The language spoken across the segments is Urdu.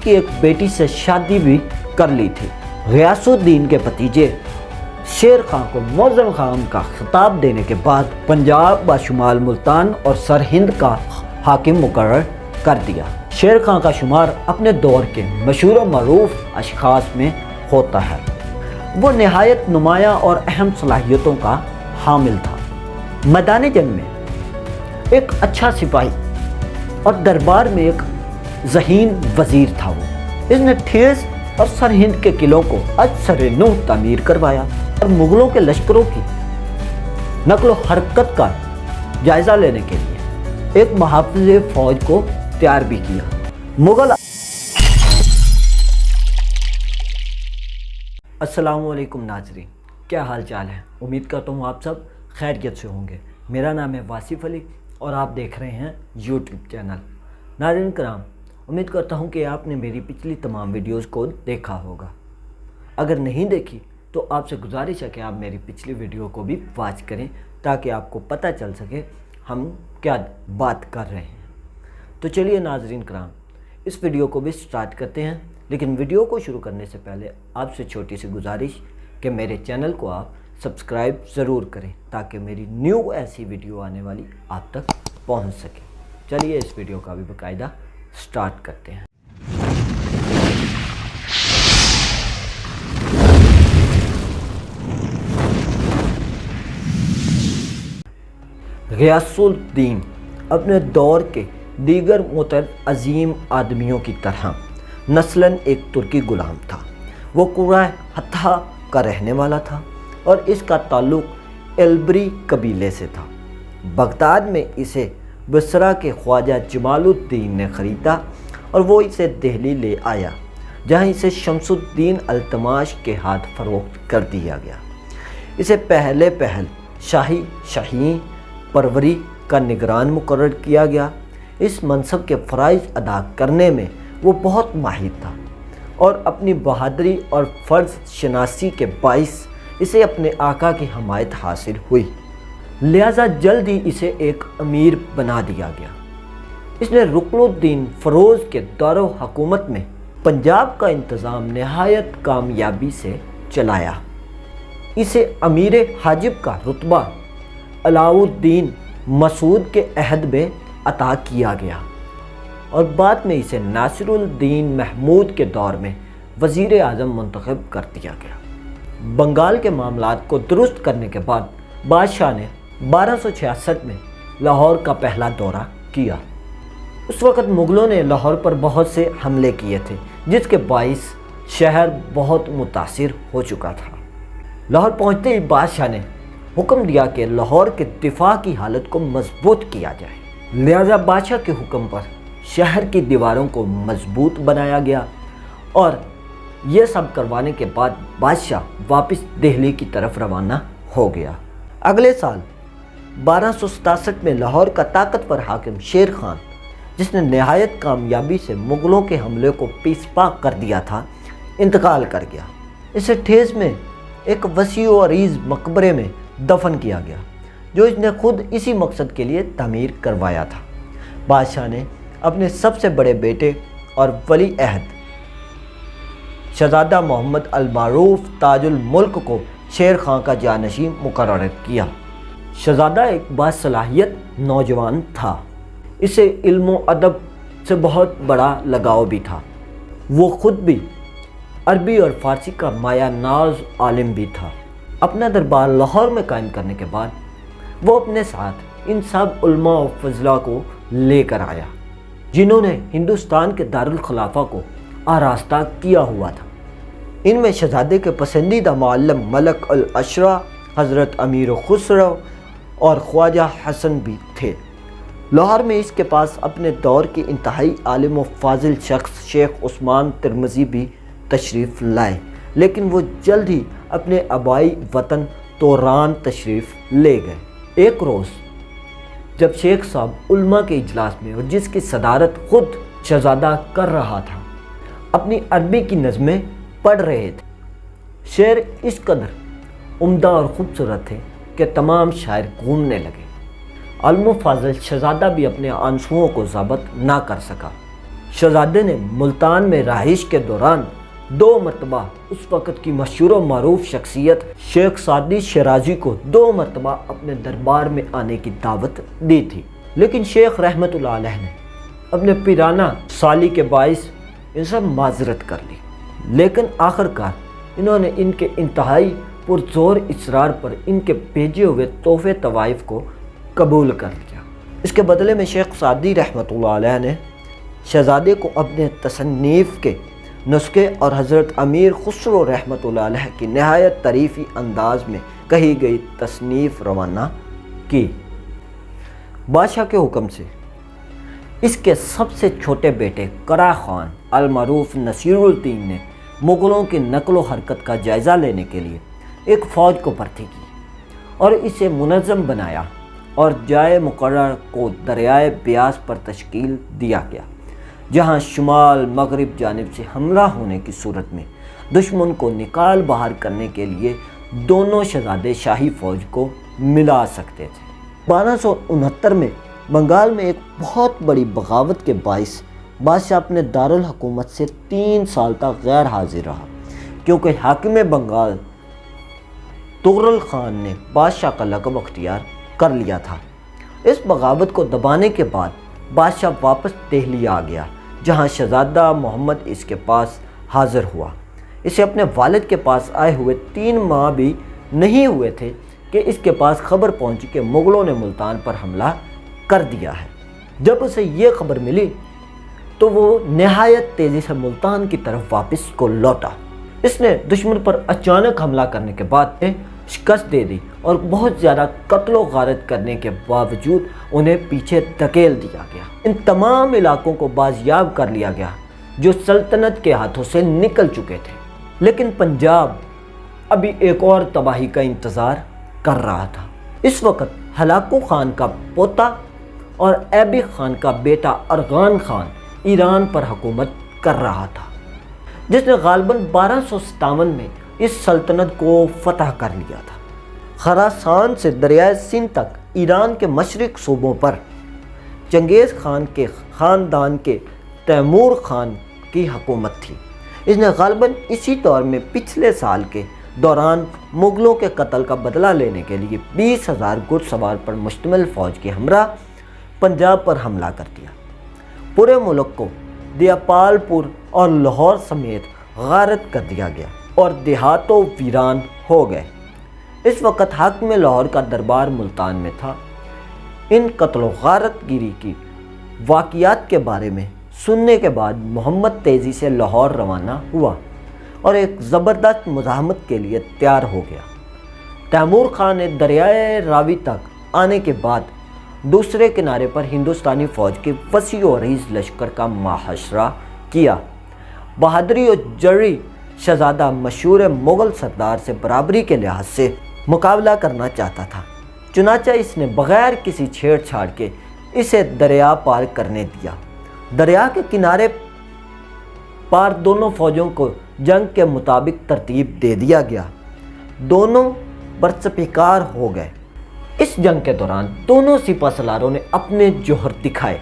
کی ایک بیٹی سے شادی بھی کر لی تھی۔ غیاث الدین کے بھتیجے شیر خان کو معظم خان کا خطاب دینے کے بعد پنجاب و شمال ملتان اور سرہند کا حاکم مقرر کر دیا۔ شیر خان کا شمار اپنے دور کے مشہور و معروف اشخاص میں ہوتا ہے۔ وہ نہایت نمایاں اور اہم صلاحیتوں کا حامل تھا۔ میدان جنگ میں ایک اچھا سپاہی اور دربار میں ایک ذہین وزیر تھا۔ وہ اس نے ٹھیس اور سرہند کے قلعوں کو از سر نو تعمیر کروایا اور مغلوں کے لشکروں کی نقل و حرکت کا جائزہ لینے کے لیے ایک محافظ فوج کو تیار بھی کیا۔ مغل السلام علیکم ناظرین، کیا حال چال ہے؟ امید کرتا ہوں آپ سب خیریت سے ہوں گے۔ میرا نام ہے واصف علی اور آپ دیکھ رہے ہیں یوٹیوب چینل۔ ناظرین کرام، امید کرتا ہوں کہ آپ نے میری پچھلی تمام ویڈیوز کو دیکھا ہوگا۔ اگر نہیں دیکھی تو آپ سے گزارش ہے کہ آپ میری پچھلی ویڈیو کو بھی واچ کریں تاکہ آپ کو پتہ چل سکے ہم کیا بات کر رہے ہیں۔ تو چلیے ناظرین کرام، اس ویڈیو کو بھی سٹارٹ کرتے ہیں، لیکن ویڈیو کو شروع کرنے سے پہلے آپ سے چھوٹی سی گزارش کہ میرے چینل کو آپ سبسکرائب ضرور کریں تاکہ میری نیو ایسی ویڈیو آنے والی آپ تک پہنچ سکے۔ چلیے اس ویڈیو کا بھی باقاعدہ سٹارٹ کرتے ہیں۔ غیاث الدین اپنے دور کے دیگر معتبر عظیم آدمیوں کی طرح نسلاً ایک ترکی غلام تھا۔ وہ قرۂ حطہ کا رہنے والا تھا اور اس کا تعلق البری قبیلے سے تھا۔ بغداد میں اسے بصرہ کے خواجہ جمال الدین نے خریدا اور وہ اسے دہلی لے آیا، جہاں اسے شمس الدین التماش کے ہاتھ فروخت کر دیا گیا۔ اسے پہل شاہی پروری کا نگران مقرر کیا گیا۔ اس منصب کے فرائض ادا کرنے میں وہ بہت ماہر تھا اور اپنی بہادری اور فرض شناسی کے باعث اسے اپنے آقا کی حمایت حاصل ہوئی، لہذا جلد ہی اسے ایک امیر بنا دیا گیا۔ اس نے رکن الدین فیروز کے دور و حکومت میں پنجاب کا انتظام نہایت کامیابی سے چلایا۔ اسے امیر حاجب کا رتبہ علاؤ الدین مسعود کے عہد میں عطا کیا گیا اور بعد میں اسے ناصر الدین محمود کے دور میں وزیر اعظم منتخب کر دیا گیا۔ بنگال کے معاملات کو درست کرنے کے بعد بادشاہ نے 1266 میں لاہور کا پہلا دورہ کیا۔ اس وقت مغلوں نے لاہور پر بہت سے حملے کیے تھے، جس کے باعث شہر بہت متاثر ہو چکا تھا۔ لاہور پہنچتے ہی بادشاہ نے حکم دیا کہ لاہور کے دفاع کی حالت کو مضبوط کیا جائے، لہذا بادشاہ کے حکم پر شہر کی دیواروں کو مضبوط بنایا گیا اور یہ سب کروانے کے بعد بادشاہ واپس دہلی کی طرف روانہ ہو گیا۔ اگلے سال 1267 میں لاہور کا طاقتور حاکم شیر خان، جس نے نہایت کامیابی سے مغلوں کے حملے کو پیش پا کر دیا تھا، انتقال کر گیا۔ اسے ٹھیس میں ایک وسیع و عریض مقبرے میں دفن کیا گیا، جو اس نے خود اسی مقصد کے لیے تعمیر کروایا تھا۔ بادشاہ نے اپنے سب سے بڑے بیٹے اور ولی عہد شہزادہ محمد المعروف تاج الملک کو شیر خان کا جانشین مقرر کیا۔ شہزادہ ایک باصلاحیت نوجوان تھا۔ اسے علم و ادب سے بہت بڑا لگاؤ بھی تھا۔ وہ خود بھی عربی اور فارسی کا مایہ ناز عالم بھی تھا۔ اپنا دربار لاہور میں قائم کرنے کے بعد وہ اپنے ساتھ ان سب علماء و فضلاء کو لے کر آیا، جنہوں نے ہندوستان کے دارالخلافہ کو آراستہ کیا ہوا تھا۔ ان میں شہزادے کے پسندیدہ معلم ملک الاشرا حضرت امیر خسرو اور خواجہ حسن بھی تھے۔ لاہور میں اس کے پاس اپنے دور کے انتہائی عالم و فاضل شخص شیخ عثمان ترمذی بھی تشریف لائے، لیکن وہ جلد ہی اپنے آبائی وطن توران تشریف لے گئے۔ ایک روز جب شیخ صاحب علماء کے اجلاس میں، اور جس کی صدارت خود شہزادہ کر رہا تھا، اپنی عربی کی نظمیں پڑھ رہے تھے، شعر اس قدر عمدہ اور خوبصورت تھے کہ تمام شاعر گھومنے لگے۔ عالم و فاضل شہزادہ بھی اپنے آنسوؤں کو ضبط نہ کر سکا۔ شہزادے نے ملتان میں رہائش کے دوران 2 مرتبہ اس وقت کی مشہور و معروف شخصیت شیخ سعدی شیرازی کو 2 مرتبہ اپنے دربار میں آنے کی دعوت دی تھی، لیکن شیخ رحمت اللہ علیہ نے اپنے پیرانہ سالی کے باعث ان سے معذرت کر لی، لیکن آخرکار انہوں نے ان کے انتہائی پرزور اصرار پر ان کے بھیجے ہوئے تحفے طوائف کو قبول کر لیا۔ اس کے بدلے میں شیخ سعدی رحمت اللہ علیہ نے شہزادے کو اپنے تصنیف کے نسخے اور حضرت امیر خسرو رحمت اللہ علیہ کی نہایت تعریفی انداز میں کہی گئی تصنیف روانہ کی۔ بادشاہ کے حکم سے اس کے سب سے چھوٹے بیٹے قرا خان المعروف نصیر الدین نے مغلوں کی نقل و حرکت کا جائزہ لینے کے لیے ایک فوج کو بھرتی کی اور اسے منظم بنایا اور جائے مقرر کو دریائے بیاس پر تشکیل دیا گیا، جہاں شمال مغرب جانب سے حملہ ہونے کی صورت میں دشمن کو نکال باہر کرنے کے لیے دونوں شہزادے شاہی فوج کو ملا سکتے تھے۔ 1269 میں بنگال میں ایک بہت بڑی بغاوت کے باعث بادشاہ اپنے دارالحکومت سے 3 سال تک غیر حاضر رہا، کیونکہ حاکم بنگال تغرل خان نے بادشاہ کا لقب اختیار کر لیا تھا۔ اس بغاوت کو دبانے کے بعد بادشاہ واپس دہلی آ گیا، جہاں شہزادہ محمد اس کے پاس حاضر ہوا۔ اسے اپنے والد کے پاس آئے ہوئے 3 ماہ بھی نہیں ہوئے تھے کہ اس کے پاس خبر پہنچی کہ مغلوں نے ملتان پر حملہ کر دیا ہے۔ جب اسے یہ خبر ملی تو وہ نہایت تیزی سے ملتان کی طرف واپس کو لوٹا۔ اس نے دشمن پر اچانک حملہ کرنے کے بعد شکست دے دی اور بہت زیادہ قتل و غارت کرنے کے باوجود انہیں پیچھے دھکیل دیا گیا۔ ان تمام علاقوں کو بازیاب کر لیا گیا جو سلطنت کے ہاتھوں سے نکل چکے تھے، لیکن پنجاب ابھی ایک اور تباہی کا انتظار کر رہا تھا۔ اس وقت ہلاکو خان کا پوتا اور ایبی خان کا بیٹا ارغان خان ایران پر حکومت کر رہا تھا، جس نے غالباً 1257 میں اس سلطنت کو فتح کر لیا تھا۔ خراسان سے دریائے سندھ تک ایران کے مشرق صوبوں پر چنگیز خان کے خاندان کے تیمور خان کی حکومت تھی۔ اس نے غالباً اسی دور میں پچھلے سال کے دوران مغلوں کے قتل کا بدلہ لینے کے لیے 20,000 گھڑ سوار پر مشتمل فوج کے ہمراہ پنجاب پر حملہ کر دیا۔ پورے ملک کو دیاپال پور اور لاہور سمیت غارت کر دیا گیا اور دیہاتوں ویران ہو گئے۔ اس وقت حاکم لاہور کا دربار ملتان میں تھا۔ ان قتل و غارت گیری کی واقعات کے بارے میں سننے کے بعد محمد تیزی سے لاہور روانہ ہوا اور ایک زبردست مزاحمت کے لیے تیار ہو گیا۔ تیمور خان نے دریائے راوی تک آنے کے بعد دوسرے کنارے پر ہندوستانی فوج کے وسیع و عریض لشکر کا محاصرہ کیا۔ بہادری اور جرری شہزادہ مشہور مغل سردار سے برابری کے لحاظ سے مقابلہ کرنا چاہتا تھا، چنانچہ اس نے بغیر کسی چھیڑ چھاڑ کے اسے دریا پار کرنے دیا۔ دریا کے کنارے پار دونوں فوجوں کو جنگ کے مطابق ترتیب دے دیا گیا۔ دونوں برسپیکار ہو گئے۔ اس جنگ کے دوران دونوں سپہ سالاروں نے اپنے جوہر دکھائے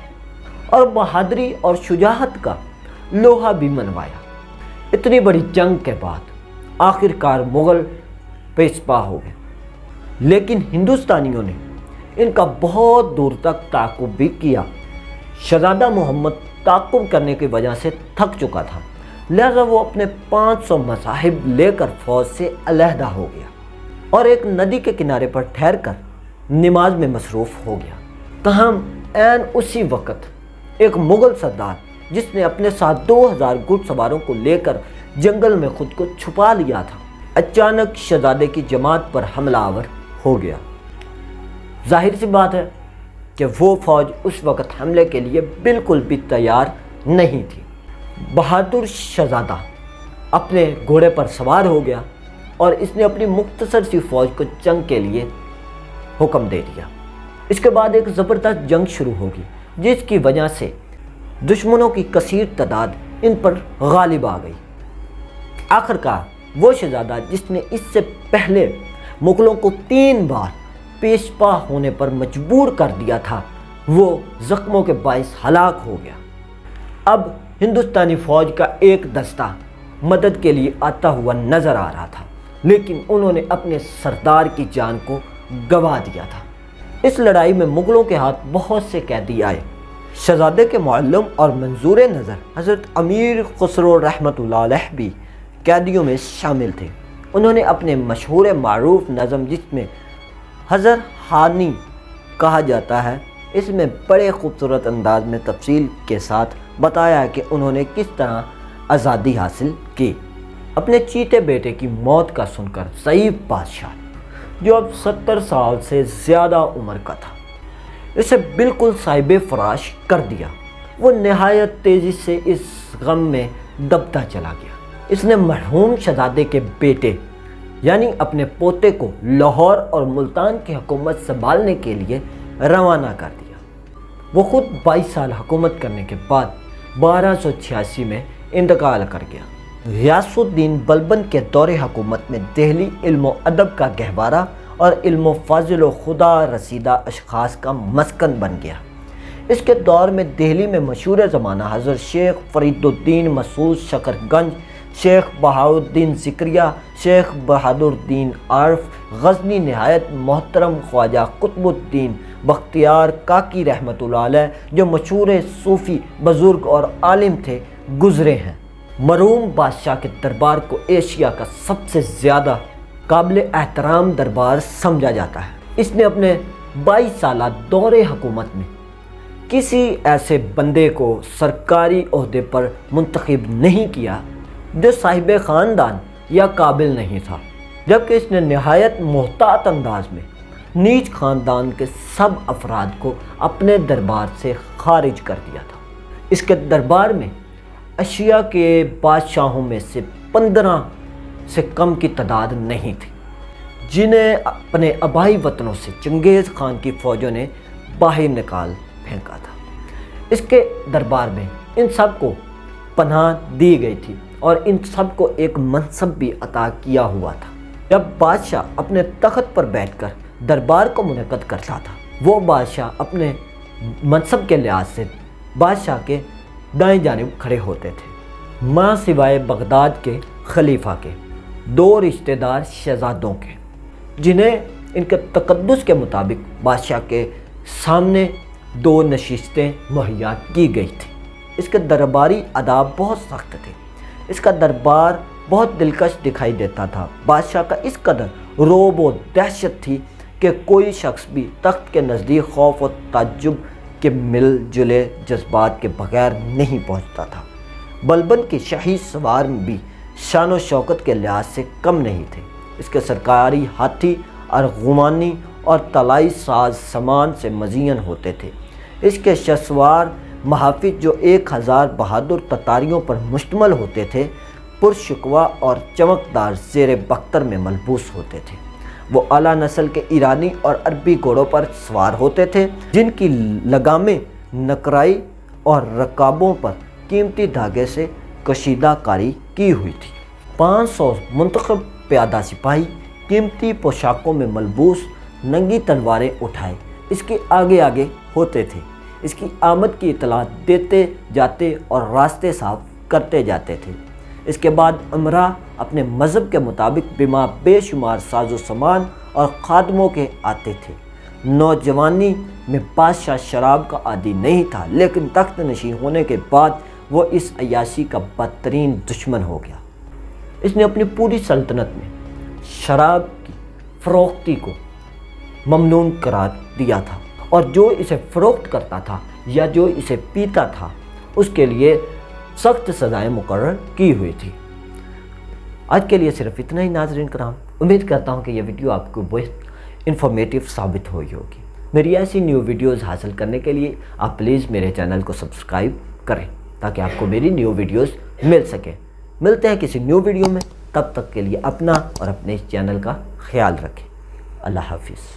اور بہادری اور شجاعت کا لوہا بھی منوایا۔ اتنی بڑی جنگ کے بعد آخرکار مغل پیشپا ہو گئے، لیکن ہندوستانیوں نے ان کا بہت دور تک تعاقب بھی کیا۔ شہزادہ محمد تعاقب کرنے کی وجہ سے تھک چکا تھا، لہذا وہ اپنے 500 مصاحب لے کر فوج سے علیحدہ ہو گیا اور ایک ندی کے کنارے پر ٹھہر کر نماز میں مصروف ہو گیا۔ تاہم عین اسی وقت ایک مغل سردار جس نے اپنے ساتھ 2000 گھڑ سواروں کو لے کر جنگل میں خود کو چھپا لیا تھا، اچانک شہزادے کی جماعت پر حملہ آور ہو گیا۔ ظاہر سی بات ہے کہ وہ فوج اس وقت حملے کے لیے بالکل بھی تیار نہیں تھی۔ بہادر شہزادہ اپنے گھوڑے پر سوار ہو گیا اور اس نے اپنی مختصر سی فوج کو جنگ کے لیے حکم دے دیا۔ اس کے بعد ایک زبردست جنگ شروع ہوگی، جس کی وجہ سے دشمنوں کی کثیر تعداد ان پر غالب آ گئی۔ آخرکار وہ شہزادہ جس نے اس سے پہلے مغلوں کو 3 بار پیشپا ہونے پر مجبور کر دیا تھا، وہ زخموں کے باعث ہلاک ہو گیا۔ اب ہندوستانی فوج کا ایک دستہ مدد کے لیے آتا ہوا نظر آ رہا تھا، لیکن انہوں نے اپنے سردار کی جان کو گنوا دیا تھا۔ اس لڑائی میں مغلوں کے ہاتھ بہت سے قیدی آئے۔ شہزادے کے معلم اور منظور نظر حضرت امیر خسرو رحمۃ اللہ علیہ بھی قیدیوں میں شامل تھے۔ انہوں نے اپنے مشہور معروف نظم جس میں حضر ہانی کہا جاتا ہے، اس میں بڑے خوبصورت انداز میں تفصیل کے ساتھ بتایا کہ انہوں نے کس طرح آزادی حاصل کی۔ اپنے چیتے بیٹے کی موت کا سن کر ضعیف بادشاہ جو اب 70 سال سے زیادہ عمر کا تھا، اسے بالکل صاحب فراش کر دیا۔ وہ نہایت تیزی سے اس غم میں دبتا چلا گیا۔ اس نے مرحوم شہزادے کے بیٹے یعنی اپنے پوتے کو لاہور اور ملتان کی حکومت سنبھالنے کے لیے روانہ کر دیا۔ وہ خود 22 سال حکومت کرنے کے بعد 1286 میں انتقال کر گیا۔ غیاث الدین بلبن کے دور حکومت میں دہلی علم و ادب کا گہوارہ اور علم و فضل و خدا رسیدہ اشخاص کا مسکن بن گیا۔ اس کے دور میں دہلی میں مشہور زمانہ حضرت شیخ فرید الدین مسعود شکر گنج، شیخ بہاؤالدین ذکریہ، شیخ بہادر الدین عارف غزنی، نہایت محترم خواجہ قطب الدین بختیار کاکی رحمۃ اللہ علیہ جو مشہور صوفی بزرگ اور عالم تھے، گزرے ہیں۔ مرحوم بادشاہ کے دربار کو ایشیا کا سب سے زیادہ قابل احترام دربار سمجھا جاتا ہے۔ اس نے اپنے 22 سالہ دور حکومت میں کسی ایسے بندے کو سرکاری عہدے پر منتخب نہیں کیا جو صاحب خاندان یا قابل نہیں تھا، جبکہ اس نے نہایت محتاط انداز میں نیچ خاندان کے سب افراد کو اپنے دربار سے خارج کر دیا تھا۔ اس کے دربار میں ایشیا کے بادشاہوں میں سے 15 سے کم کی تعداد نہیں تھی، جنہیں اپنے آبائی وطنوں سے چنگیز خان کی فوجوں نے باہر نکال پھینکا تھا۔ اس کے دربار میں ان سب کو پناہ دی گئی تھی اور ان سب کو ایک منصب بھی عطا کیا ہوا تھا۔ جب بادشاہ اپنے تخت پر بیٹھ کر دربار کو منعقد کرتا تھا، وہ بادشاہ اپنے منصب کے لحاظ سے بادشاہ کے دائیں جانب کھڑے ہوتے تھے، ماں سوائے بغداد کے خلیفہ کے 2 رشتہ دار شہزادوں کے، جنہیں ان کے تقدس کے مطابق بادشاہ کے سامنے 2 نشستیں مہیا کی گئی تھی۔ اس کے درباری آداب بہت سخت تھے۔ اس کا دربار بہت دلکش دکھائی دیتا تھا۔ بادشاہ کا اس قدر رعب و دہشت تھی کہ کوئی شخص بھی تخت کے نزدیک خوف و تعجب کے مل جلے جذبات کے بغیر نہیں پہنچتا تھا۔ بلبن کے شاہی سوار بھی شان و شوکت کے لحاظ سے کم نہیں تھے۔ اس کے سرکاری ہاتھی ارغمانی اور طلائی ساز سامان سے مزین ہوتے تھے۔ اس کے شہسوار محافظ جو 1000 بہادر تتاریوں پر مشتمل ہوتے تھے، پرشکوہ اور چمکدار زیر بختر میں ملبوس ہوتے تھے۔ وہ اعلیٰ نسل کے ایرانی اور عربی گھوڑوں پر سوار ہوتے تھے، جن کی لگامیں نقرائی اور رکابوں پر قیمتی دھاگے سے کشیدہ کاری کی ہوئی تھی۔ 500 منتخب پیادہ سپاہی قیمتی پوشاکوں میں ملبوس ننگی تلواریں اٹھائے اس کے آگے آگے ہوتے تھے۔ اس کی آمد کی اطلاع دیتے جاتے اور راستے صاف کرتے جاتے تھے۔ اس کے بعد امراء اپنے مذہب کے مطابق بما بے شمار ساز و سامان اور خادموں کے آتے تھے۔ نوجوانی میں بادشاہ شراب کا عادی نہیں تھا، لیکن تخت نشین ہونے کے بعد وہ اس عیاشی کا بدترین دشمن ہو گیا۔ اس نے اپنی پوری سلطنت میں شراب کی فروختی کو ممنوع قرار دیا تھا، اور جو اسے فروخت کرتا تھا یا جو اسے پیتا تھا اس کے لیے سخت سزائیں مقرر کی ہوئی تھی۔ آج کے لیے صرف اتنا ہی ناظرین کرام۔ امید کرتا ہوں کہ یہ ویڈیو آپ کو بہت انفارمیٹو ثابت ہوئی ہوگی۔ میری ایسی نیو ویڈیوز حاصل کرنے کے لیے آپ پلیز میرے چینل کو سبسکرائب کریں تاکہ آپ کو میری نیو ویڈیوز مل سکیں۔ ملتے ہیں کسی نیو ویڈیو میں، تب تک کے لیے اپنا اور اپنے اس چینل کا خیال رکھیں۔ اللہ حافظ۔